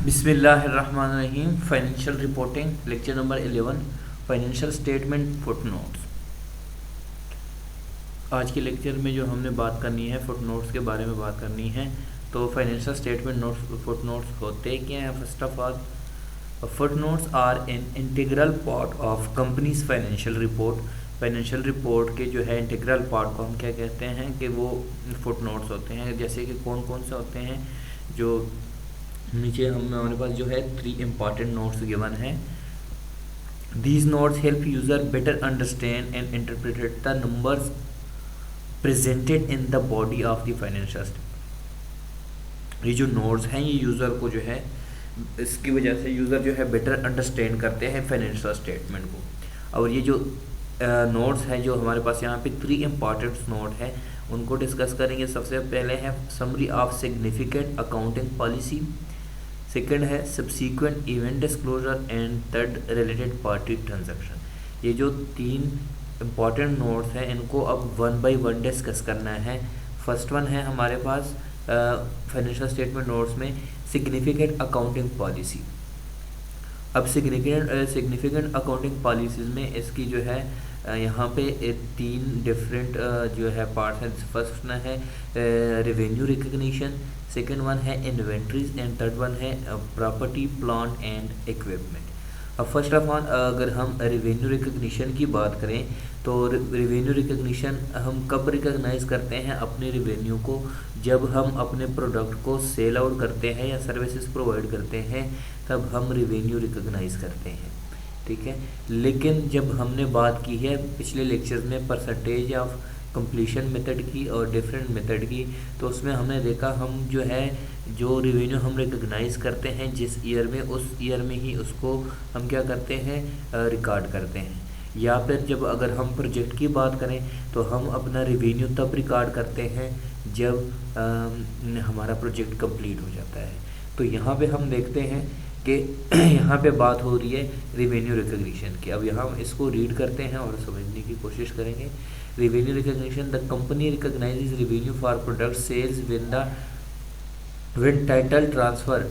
बिस्मिल्लाहिर्रहमानिर्रहीम। Financial reporting lecture number 11 financial statement footnotes. आज के लेक्चर में जो हमने बात करनी है फुटनोट्स के बारे में बात करनी है। तो फाइनेंशियल स्टेटमेंट नोट्स फुटनोट्स होते क्या हैं? First of all, footnotes are an integral part of company's financial report. Financial report के जो है इंटीग्रल पार्ट को हम क्या कहते हैं कि वो फुटनोट्स होते हैं। जैसे कि कौन कौन से होते हैं, जो नीचे हमारे पास जो है 3 इम्पॉर्टेंट नोट्स गिवन है। These notes help user better understand and interpret the numbers presented in the body of the financial statement. ये जो नोट्स हैं ये यूज़र को जो है, इसकी वजह से यूज़र जो है बेटर अंडरस्टैंड करते हैं फाइनेंशियल स्टेटमेंट को। और ये जो नोट्स हैं जो हमारे पास यहाँ पे 3 इम्पॉर्टेंट नोट है उनको डिस्कस करेंगे। सबसे पहले है summary of significant accounting policy, second है subsequent event disclosure and third related party transaction. ये जो 3 इम्पॉर्टेंट नोट्स हैं इनको अब 1 बाय 1 डिस्कस करना है। फर्स्ट वन है हमारे पास फाइनेंशियल स्टेटमेंट नोट्स में सिग्निफिकेंट अकाउंटिंग पॉलिसी। अब सिग्निफिकेंट अकाउंटिंग पॉलिसीज़ में इसकी जो है यहाँ पे 3 डिफरेंट जो है पार्ट हैं। फर्स्ट वन है रेवेन्यू रिकग्निशन, सेकेंड वन है इन्वेंट्रीज एंड थर्ड वन है प्रॉपर्टी प्लांट एंड इक्विपमेंट। अब फर्स्ट ऑफ ऑल अगर हम रेवेन्यू रिकग्निशन की बात करें तो रेवेन्यू रिकग्निशन हम कब रिकग्नाइज करते हैं अपने रेवेन्यू को? जब हम अपने प्रोडक्ट को सेल आउट करते हैं या सर्विसेज प्रोवाइड करते हैं तब हम रेवेन्यू रिकग्नाइज करते हैं, ठीक है। लेकिन जब हमने बात की है पिछले लेक्चर्स में परसेंटेज ऑफ कंप्लीशन मेथड की और डिफरेंट मेथड की, तो उसमें हमने देखा हम जो है जो रेवेन्यू हम रिकग्नाइज करते हैं जिस ईयर में, उस ईयर में ही उसको हम क्या करते हैं, रिकॉर्ड करते हैं। या फिर जब अगर हम प्रोजेक्ट की बात करें तो हम अपना रेवेन्यू तब रिकॉर्ड करते हैं जब हमारा प्रोजेक्ट कंप्लीट हो जाता है। तो यहाँ पे हम देखते हैं कि यहाँ पे बात हो रही है रेवेन्यू रिकग्निशन की। अब यहाँ इसको रीड करते हैं और समझने की कोशिश करेंगे। Revenue recognition, the company recognises revenue for product sales when title transfer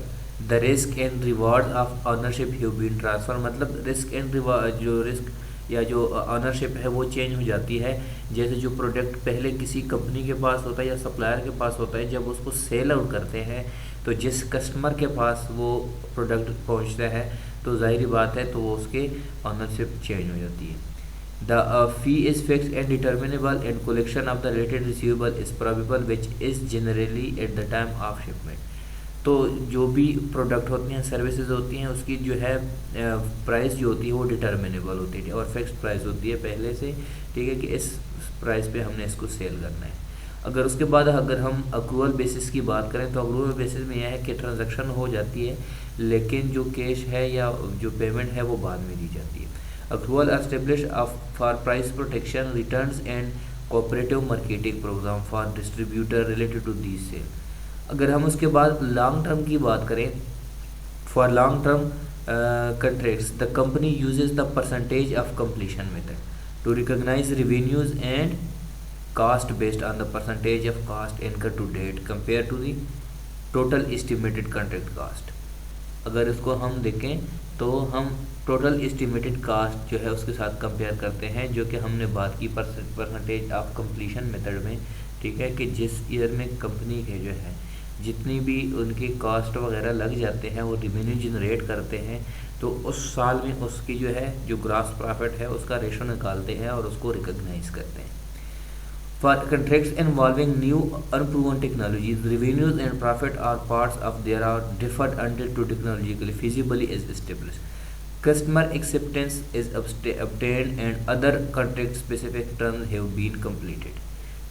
the risk and reward of ownership have been transfer. मतलब रिस्क एंड रिवॉर्ड, जो रिस्क या जो ऑनरशिप है वो चेंज हो जाती है। जैसे जो प्रोडक्ट पहले किसी कंपनी के पास होता है या सप्लायर के पास होता है, जब उसको सेल आउट करते हैं तो जिस कस्टमर के पास वो प्रोडक्ट पहुंचता है तो जाहिर बात है तो वो उसके ऑनरशिप चेंज हो जाती है। The fee is fixed and determinable and collection of the related receivable is probable which is generally at the time of shipment. तो जो भी प्रोडक्ट होते हैं, सर्विसेज होती हैं, उसकी जो है प्राइस जो होती है वो डिटर्मिनेबल होती है और फिक्स्ड प्राइस होती है पहले से, ठीक है, कि इस प्राइस पे हमने इसको सेल करना है। अगर उसके बाद अगर हम अक्रूवल बेसिस की बात करें तो अक्रूवल बेसिस में यह है कि ट्रांजैक्शन हो जाती है लेकिन जो कैश है या जो पेमेंट है वो बाद में दी जाती है। Accrual establish for price protection returns and cooperative marketing programme for distributor related to these sale. अगर हम उसके बाद लॉन्ग टर्म की बात करें, for long term contracts the company uses the percentage of completion method to recognise revenues and cost based on the percentage of cost incurred to date compared to the total estimated contract cost। अगर इसको हम देखें तो हम total estimated cast जो है उसके साथ कंपेयर करते हैं, जो कि हमने बात की परसेंटेज ऑफ कंप्लीशन मेथड में, ठीक है, कि जिस ईयर में कंपनी के जो है जितनी भी उनकी कॉस्ट वगैरह लग जाते हैं वो रेवेन्यू जनरेट करते हैं तो उस साल में उसकी जो है जो ग्रॉस प्रॉफिट है उसका रेशो निकालते हैं और उसको रिकॉग्नाइज करते हैं। For contracts involving new unproven technologies, revenues and profit are parts of their are differed until to technologically feasibly is established. Customer acceptance is obtained and other contract specific terms have been completed.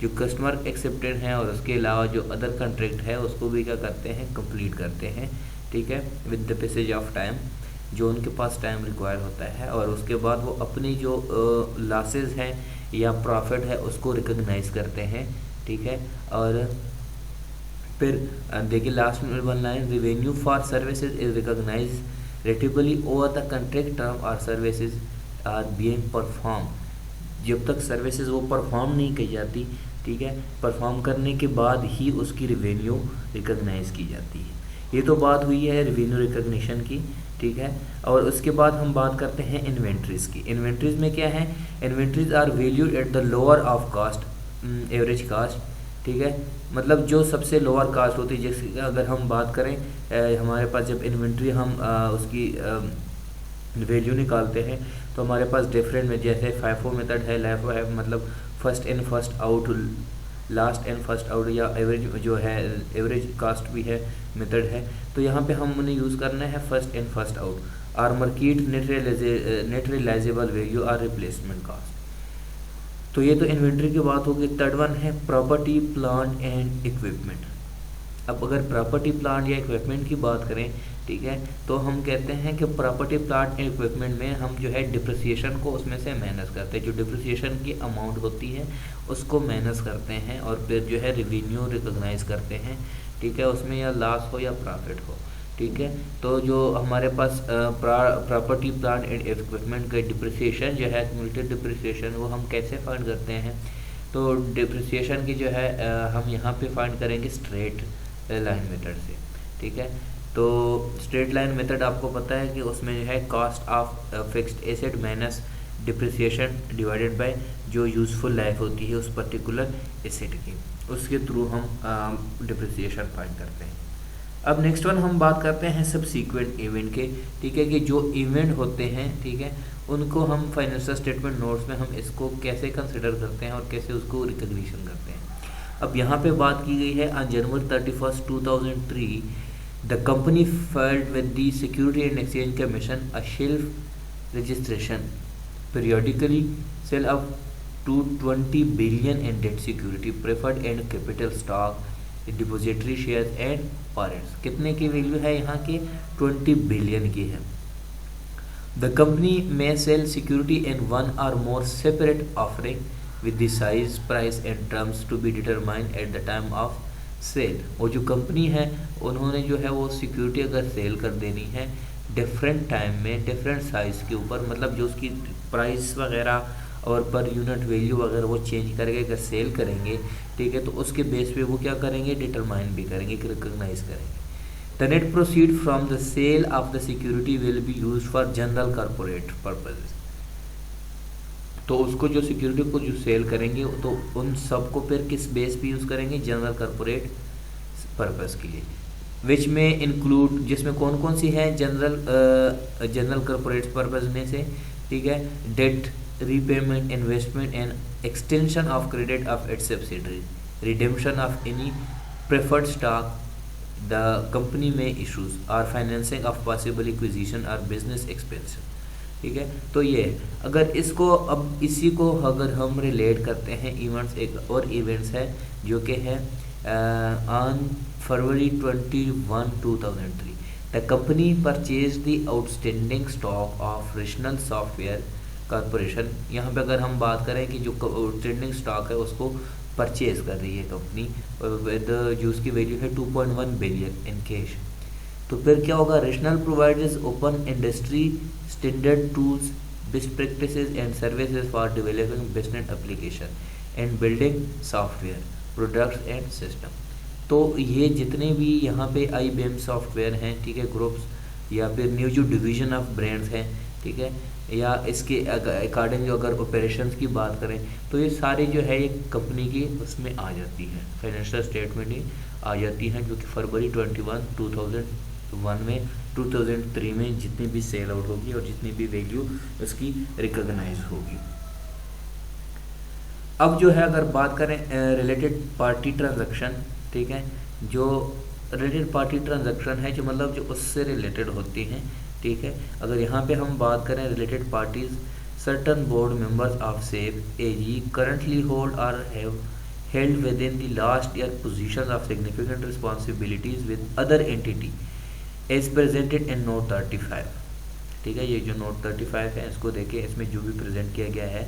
जो customer acceptance है और उसके अलावा जो other contract है उसको भी क्या करते हैं, कंप्लीट करते हैं, ठीक है, with the passage of time, जो उनके पास टाइम रिक्वायर होता है। और उसके बाद वो अपनी जो लॉसेस हैं या प्रॉफिट है उसको रिकॉग्नाइज करते हैं, ठीक है। और फिर देखिए लास्ट में one line, revenue for services is recognise ratably over the contract term और सर्विसेज आर बीइंग परफॉर्म। जब तक सर्विसेज वो परफॉर्म नहीं की जाती, ठीक है, परफॉर्म करने के बाद ही उसकी रेवेन्यू रिकॉग्नाइज की जाती है। ये तो बात हुई है रेवेन्यू रिकग्निशन की, ठीक है। और उसके बाद हम बात करते हैं इन्वेंट्रीज की। इन्वेंट्रीज में क्या है, inventories are valued at the lower of cost average cost, ठीक है। मतलब जो सबसे लोअर कास्ट होती है, जैसे अगर हम बात करें हमारे पास जब इन्वेंट्री हम उसकी वैल्यू निकालते हैं तो हमारे पास डिफरेंट में जैसे फाइफो मेथड है, लैफो है, मतलब first in first out, last in first out, या एवरेज जो है एवरेज कास्ट भी है मेथड है। तो यहाँ पे हम उन्हें यूज़ करना है first in first out, or market net realisable value or replacement cost. तो ये तो इन्वेंट्री की बात होगी। थर्ड वन है प्रॉपर्टी प्लांट एंड इक्विपमेंट। अब अगर प्रॉपर्टी प्लांट या इक्विपमेंट की बात करें, ठीक है, तो हम कहते हैं कि प्रॉपर्टी प्लांट एंड इक्विपमेंट में हम जो है डिप्रिसिएशन को उसमें से माइनस करते हैं, जो डिप्रिसिएशन की अमाउंट होती है उसको माइनस करते हैं और फिर जो है रेवेन्यू रिकॉग्नाइज करते हैं, ठीक है, उसमें या लॉस हो या प्रॉफिट हो, ठीक है। तो जो हमारे पास प्रॉपर्टी प्लांट एंड इक्विपमेंट का डिप्रिसिएशन जो है एक्यूमुलेटेड डिप्रिसिएशन, वो हम कैसे फाइंड करते हैं। तो डिप्रिसिएशन की जो है हम यहाँ पे फाइंड करेंगे स्ट्रेट लाइन मेथड से, ठीक है। तो स्ट्रेट लाइन मेथड आपको पता है कि उसमें जो है cost of fixed asset minus depreciation divided by जो यूज़फुल लाइफ होती है उस पर्टिकुलर एसेट की, उसके थ्रू हम डिप्रिसिएशन फाइंड करते हैं। अब नेक्स्ट वन हम बात करते हैं सबसीक्वेंट इवेंट के, ठीक है, कि जो इवेंट होते हैं, ठीक है, उनको हम फाइनेंशियल स्टेटमेंट नोट्स में हम इसको कैसे कंसिडर करते हैं और कैसे उसको रिकग्निशन करते हैं। अब यहाँ पे बात की गई है on January 31, 2003 the company filed with the security and exchange commission a shelf registration periodically sell up to 20 billion in debt security preferred and capital stock depository shares and warrants. कितने की वैल्यू है यहाँ की, 20 billion की है। The company may sell security in one or more separate offering with the size, price and terms to be determined at the time of sale। वो जो company है उन्होंने जो है वो सिक्योरिटी अगर सेल कर देनी है डिफरेंट टाइम में डिफरेंट साइज़ के ऊपर, मतलब जो उसकी प्राइस वगैरह और पर यूनिट वैल्यू वगैरह वो चेंज करके अगर सेल करेंगे, ठीक है, तो उसके बेस पे वो क्या करेंगे, डिटरमाइन भी करेंगे, रिकॉग्नाइज करेंगे। The net proceed from the sale of the security will be use for general corporate purposes. तो उसको जो सिक्योरिटी को जो सेल करेंगे तो उन सब को फिर किस बेस पे यूज़ करेंगे, जनरल कॉर्पोरेट पर्पस के लिए, विच में इंक्लूड, जिसमें कौन कौन सी है जनरल कॉर्पोरेट पर्पस में से, ठीक है, debt repayment, investment and extension of credit of its subsidiary, redemption of any preferred stock the company में इशूज और फाइनेंसिंग ऑफ पॉसिबल एक्विजिशन और बिजनेस एक्सपेंशन, ठीक है। तो ये अगर इसको अब इसी को अगर हम रिलेट करते हैं इवेंट्स, एक और इवेंट्स है जो कि है on February 21, 2003 the company purchase the outstanding stock of rational software corporation. यहाँ पे अगर हम बात करें कि जो आउटस्टैंडिंग स्टॉक है उसको परचेज कर रही है कंपनी, जो उसकी वैल्यू है 2.1 बिलियन इन कैश। तो फिर क्या होगा, rational providers open industry standard tools best practices and services for developing business application and building software products and system. तो ये जितने भी यहाँ पे IBM सॉफ्टवेयर हैं, ठीक है, ग्रुप्स या फिर न्यू जो डिवीजन ऑफ ब्रांड्स हैं, ठीक है, या इसके अकॉर्डिंग जो अगर ऑपरेशंस की बात करें तो ये सारे जो है ये कंपनी की उसमें आ जाती है, फाइनेंशियल स्टेटमेंट ही आ जाती हैं, जो कि फरवरी 21, 2001 में 2003 में जितनी भी सेल आउट होगी और जितनी भी वैल्यू उसकी रिकॉग्नाइज होगी। अब जो है अगर बात करें रिलेटेड पार्टी ट्रांजैक्शन, ठीक है, जो रिलेटेड पार्टी ट्रांजैक्शन है जो मतलब जो उससे रिलेटेड होती हैं, ठीक है। अगर यहाँ पे हम बात करें related parties, certain board members of safe AG currently hold और have held within the last year positions of significant responsibilities with other entity as presented in note 35, ठीक है। ये जो नोट 35 है इसको देखिए, इसमें जो भी प्रेजेंट किया गया है,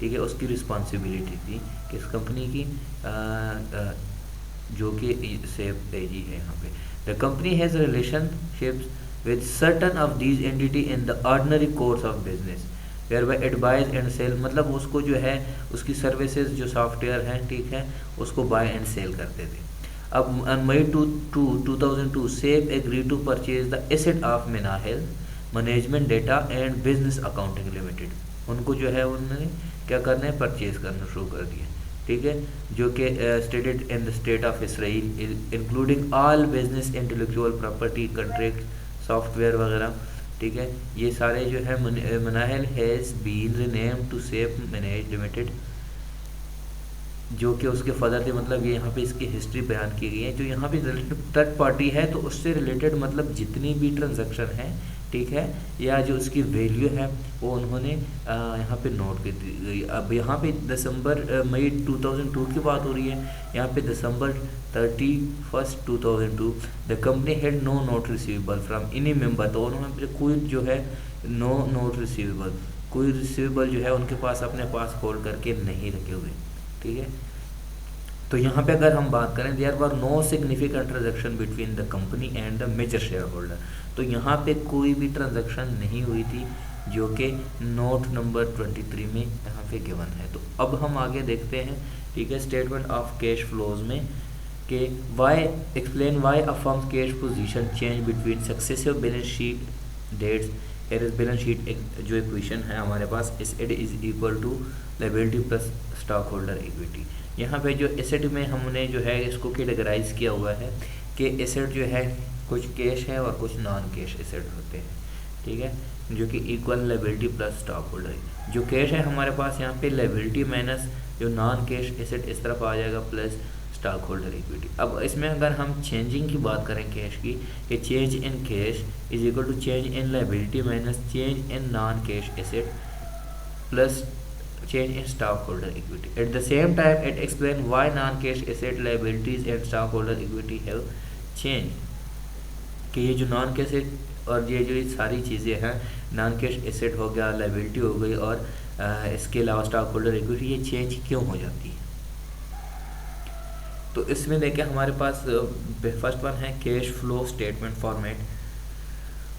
ठीक है, उसकी रिस्पॉन्सिबिलिटी थी किस कंपनी की, जो कि सेफ AG है यहाँ पे। The company has relationships with certain of these entity in the ordinary course of business whereby advise and sell, मतलब उसको जो है उसकी सर्विसेज जो सॉफ्टवेयर हैं, ठीक है, उसको बाय एंड सेल करते थे। अब May 2002 SAP agree to purchase the asset of Minahil management data and business accounting limited. उनको जो है उन्होंने क्या करना है, परचेज करना शुरू कर दिया, ठीक है, जो कि stated in the state of Israel including all business intellectual property contract software वगैरह, ठीक है। ये सारे जो है Minahil has been renamed to SAP manage limited, जो कि उसके फादर थे। मतलब ये यहाँ पे इसकी हिस्ट्री बयान की गई है। जो यहाँ पे थर्ड पार्टी है तो उससे रिलेटेड मतलब जितनी भी ट्रांजैक्शन है, ठीक है, या जो उसकी वैल्यू है वो उन्होंने यहाँ पे नोट कर दी गई। अब यहाँ पे मई 2002 की बात हो रही है। यहाँ पे December 31, 2002 the company had no note receivable from any member. तो उन्होंने कोई जो है नो नोट रिसीवेबल, कोई रिसीवेबल जो है उनके पास अपने पास होल्ड करके नहीं रखे हुए, ठीक है। तो यहाँ पे अगर हम बात करें, there were no significant transaction between the company and the major shareholder. तो यहाँ पे कोई भी ट्रांजैक्शन नहीं हुई थी, जो कि नोट नंबर 23 में यहाँ पे गिवन है। तो अब हम आगे देखते हैं, ठीक है, स्टेटमेंट ऑफ कैश फ्लोज में कि explain why a firm's cash position change between successive balance sheet dates. here is balance sheet जो इक्वेशन है हमारे पास, asset is equal to liability plus stock holder equity. यहाँ पे जो एसेट में हमने जो है इसको कैटेगराइज किया हुआ है कि एसेट जो है कुछ कैश है और कुछ नॉन कैश एसेट होते हैं, ठीक है, जो कि equal liability plus stock holder. जो कैश है हमारे पास यहाँ पे लायबिलिटी माइनस जो नॉन कैश एसेट इस तरफ आ जाएगा प्लस स्टॉक होल्डर इक्विटी। अब इसमें अगर हम चेंजिंग की बात करें कैश की, कि change in cash is equal to change in liability minus change in non cash asset plus change in stockholder equity. At the same time, it explains why non-cash asset liabilities and stockholder equity have changed. कि ये जो non cash और ये सारी चीज़ें हैं, non cash asset हो गया, लाइबिलिटी हो गई और इसके अलावा स्टॉक होल्डर इक्विटी, ये चेंज क्यों हो जाती है। तो इसमें देखें हमारे पास फर्स्ट वन है cash flow statement format.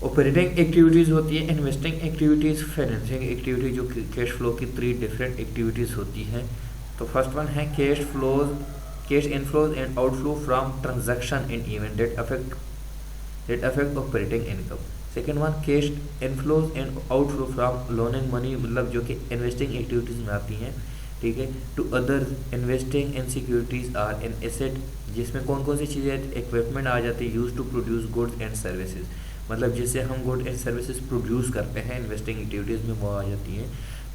Operating activities होती है, इन्वेस्टिंग एक्टिविटीज़, फाइनेंसिंग एक्टिविटी, जो कैश फ्लो की 3 डिफरेंट एक्टिविटीज़ होती हैं। तो फर्स्ट वन है cash inflows and outflow from transaction in event that affect operating income. Second one cash inflows and outflow from loaning money, मतलब जो कि investing activities में आती हैं, ठीक है, to other investing in securities or in asset, जिसमें कौन कौन सी चीज़ें इक्विपमेंट आ जाती है, use to produce goods and services, मतलब जिससे हम गुड एंड सर्विसेज प्रोड्यूस करते हैं, इन्वेस्टिंग एक्टिविटीज़ में वो आ जाती हैं।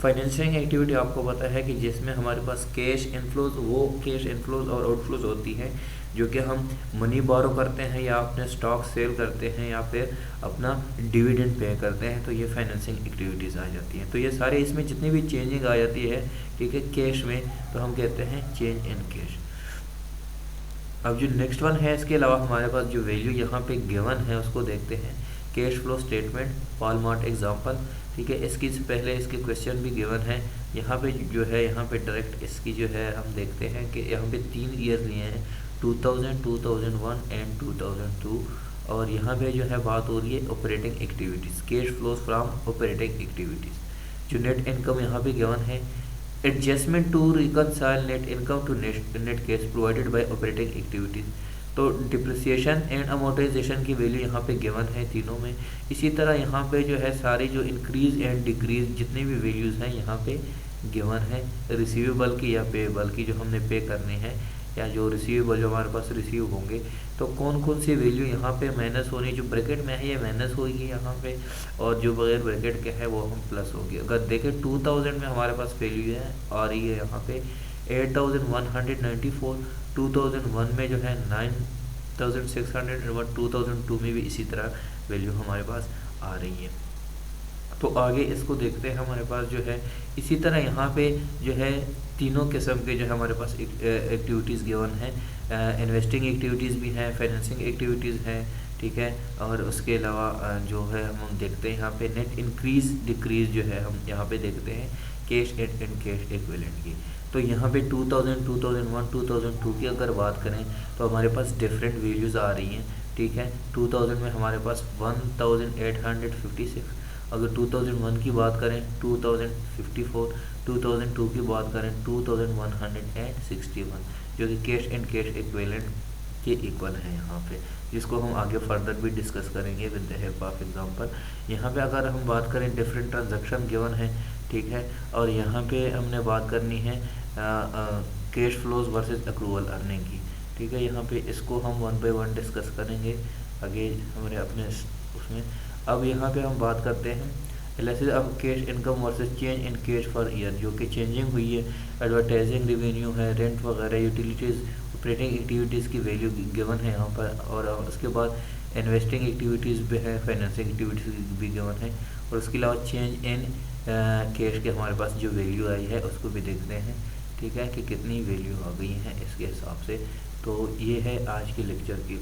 फाइनेंसिंग एक्टिविटी आपको पता है कि जिसमें हमारे पास कैश इनफ्लोज, वो कैश इनफ्लोज और आउटफ्लोज होती हैं जो कि हम मनी बोरो करते हैं या अपने स्टॉक सेल करते हैं या फिर अपना डिविडेंड पे करते हैं, तो ये फाइनेंसिंग एक्टिविटीज़ आ जाती हैं। तो ये सारे इसमें जितनी भी चेंजिंग आ जाती है, ठीक है, कैश में, तो हम कहते हैं चेंज इन कैश। अब जो नेक्स्ट वन है, इसके अलावा हमारे पास जो वैल्यू यहाँ पे गिवन है उसको देखते हैं। Cash flow statement Walmart example, ठीक है, इसकी से पहले इसके क्वेश्चन भी गिवन है। यहाँ पे जो है, यहाँ पे डायरेक्ट इसकी जो है हम देखते हैं कि यहाँ पे 3 ईयर लिए हैं, 2000, 2001 एंड 2002। और यहाँ पे जो है बात हो रही है operating activities, cash flows from operating activities. जो नेट इनकम यहाँ पे गिवन है, adjustment to reconcile net income to net cash provided by operating activities. तो डिप्रिसिएशन एंड अमोर्टाइजेशन की वैल्यू यहाँ पे गिवन है तीनों में। इसी तरह यहाँ पे जो है सारी जो इंक्रीज एंड डिक्रीज जितनी भी वैल्यूज़ हैं यहाँ पे गिवन है। रिसीवेबल की या पेएबल की जो हमने पे करने हैं, या जो रिसीवेबल जो हमारे पास रिसीव होंगे, तो कौन कौन सी वैल्यू यहाँ पे माइनस होनी, जो ब्रैकेट में है ये माइनस होगी यहाँ पे, और जो बगैर ब्रैकेट के है वो हम प्लस होगी। अगर देखें 2000 में हमारे पास वैल्यू है आ रही है यहाँ पे 8194, 2001 में जो है 9600 और 2002 में भी इसी तरह वैल्यू हमारे पास आ रही है। तो आगे इसको देखते हैं, हमारे पास जो है इसी तरह यहाँ पे जो है तीनों किस्म के जो है हमारे पास एक्टिविटीज़ गिवन है। इन्वेस्टिंग एक्टिविटीज़ भी हैं, फाइनेंसिंग एक्टिविटीज़ हैं, ठीक है, और उसके अलावा जो है हम देखते हैं यहाँ पे नेट इंक्रीज डिक्रीज जो है हम यहाँ पे देखते हैं कैश एंड कैश इक्विवेलेंट की। तो यहाँ पे 2000, 2001, 2002 की अगर बात करें तो हमारे पास डिफरेंट वैल्यूज़ आ रही हैं, ठीक है। 2000 में हमारे पास 1856, अगर 2001 की बात करें 2054, 2002 की बात करें 2161, जो कि कैश एंड कैश इक्विवेलेंट के इक्वल है यहाँ पे, जिसको हम आगे फर्दर भी डिस्कस करेंगे with the help of example. यहाँ पे अगर हम बात करें डिफरेंट ट्रांजैक्शन गिवन है, ठीक है, और यहाँ पे हमने बात करनी है cash flows versus accrual earning की, ठीक है। यहाँ पे इसको हम वन बाय वन डिस्कस करेंगे आगे हमारे अपने उसमें। अब यहाँ पे हम बात करते हैं एनालिसिस अब cash income versus change in cash for year, जो कि चेंजिंग हुई है, एडवर्टाइजिंग रेवेन्यू है, रेंट वगैरह, यूटिलिटीज़, ऑपरेटिंग एक्टिविटीज़ की वैल्यू गिवन है यहाँ पर, और उसके बाद इन्वेस्टिंग एक्टिविटीज़ भी है, फाइनेंसिंग एक्टिविटीज़ भी गिवन है, और उसके अलावा चेंज इन कैश के हमारे पास जो वैल्यू आई है उसको भी देखते हैं, ठीक है, कि कितनी वैल्यू आ गई है इसके हिसाब से। तो ये है आज के लेक्चर की